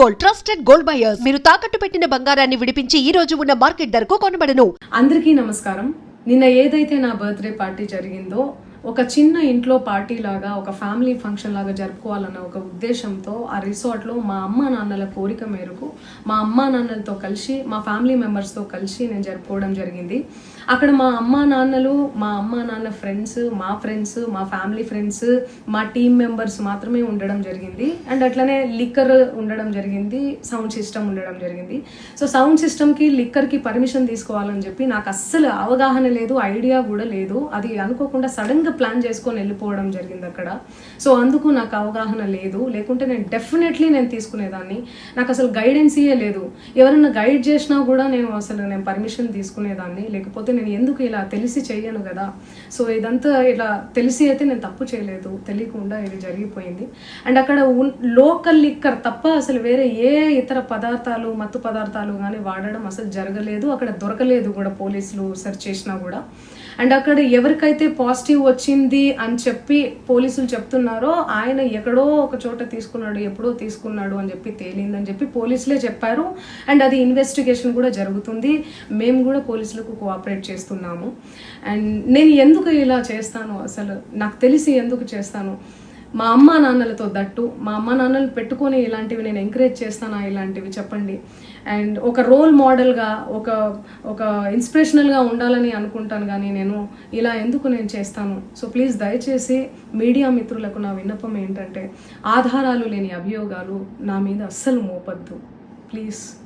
Gold trusted gold buyers మీరు తాకట్టు పెట్టిన బంగారాన్ని విడిపించి ఈ రోజు ఉన్న మార్కెట్ ధరకు కొనబడను. అందరికీ నమస్కారం. నిన్న ఏదైతే నా బర్త్డే పార్టీ జరిగిందో ఒక చిన్న ఇంట్లో పార్టీ లాగా ఒక ఫ్యామిలీ ఫంక్షన్ లాగా జరుపుకోవాలన్న ఒక ఉద్దేశంతో ఆ రిసార్ట్లో మా అమ్మా నాన్నల కోరిక మేరకు మా అమ్మా నాన్నలతో కలిసి మా ఫ్యామిలీ మెంబర్స్తో కలిసి నేను జరుపుకోవడం జరిగింది. అక్కడ మా అమ్మా నాన్న ఫ్రెండ్స్, మా ఫ్యామిలీ ఫ్రెండ్స్, మా టీమ్ మెంబర్స్ మాత్రమే ఉండడం జరిగింది. అండ్ అట్లనే లిక్కర్ ఉండడం జరిగింది, సౌండ్ సిస్టమ్ ఉండడం జరిగింది. సో సౌండ్ సిస్టమ్కి లిక్కర్కి పర్మిషన్ తీసుకోవాలని చెప్పి నాకు అస్సలు అవగాహన లేదు, ఐడియా కూడా లేదు. అది అనుకోకుండా సడన్గా ప్లాన్ చేసుకొని వెళ్ళిపోవడం జరిగింది అక్కడ. సో అందుకు నాకు అవగాహన లేదు, లేకుంటే నేను డెఫినెట్లీ తీసుకునేదాన్ని. నాకు అసలు గైడెన్సీయే లేదు. ఎవరైనా గైడ్ చేసినా కూడా నేను పర్మిషన్ తీసుకునేదాన్ని, లేకపోతే నేను ఎందుకు ఇలా తెలిసి చెయ్యను కదా. సో ఇదంతా ఇలా తెలిసి అయితే నేను తప్పు చేయలేదు, తెలియకుండా ఇది జరిగిపోయింది. అండ్ అక్కడ లోకల్ లిక్కర్ తప్ప అసలు వేరే ఏ ఇతర పదార్థాలు, మత్తు పదార్థాలు కానీ వాడడం అసలు జరగలేదు. అక్కడ దొరకలేదు కూడా, పోలీసులు సెర్చ్ చేసినా కూడా. అండ్ అక్కడ ఎవరికైతే పాజిటివ్ వచ్చింది అని చెప్పి పోలీసులు చెప్తున్నారో ఆయన ఎక్కడో ఒక చోట తీసుకున్నాడు, ఎప్పుడో తీసుకున్నాడు అని చెప్పి తేలిందని చెప్పి పోలీసులే చెప్పారు. అండ్ అది ఇన్వెస్టిగేషన్ కూడా జరుగుతుంది. మేము కూడా పోలీసులకు కోఆపరేట్ చేస్తున్నాము. అండ్ నేను ఎందుకు ఇలా చేస్తాను, అసలు నాకు తెలిసి ఎందుకు చేస్తాను, మా అమ్మా నాన్నలతో దట్టు మా అమ్మా నాన్నలు పెట్టుకొని ఇలాంటివి నేను ఎంకరేజ్ చేస్తానా, ఇలాంటివి చెప్పండి. అండ్ ఒక రోల్ మోడల్గా, ఒక ఇన్స్పిరేషనల్గా ఉండాలని అనుకుంటాను, కానీ నేను ఇలా ఎందుకు చేస్తాను. సో ప్లీజ్ దయచేసి మీడియా మిత్రులకు నా విన్నపం ఏంటంటే, ఆధారాలు లేని అభియోగాలు నా మీద అస్సలు మోపద్దు ప్లీజ్.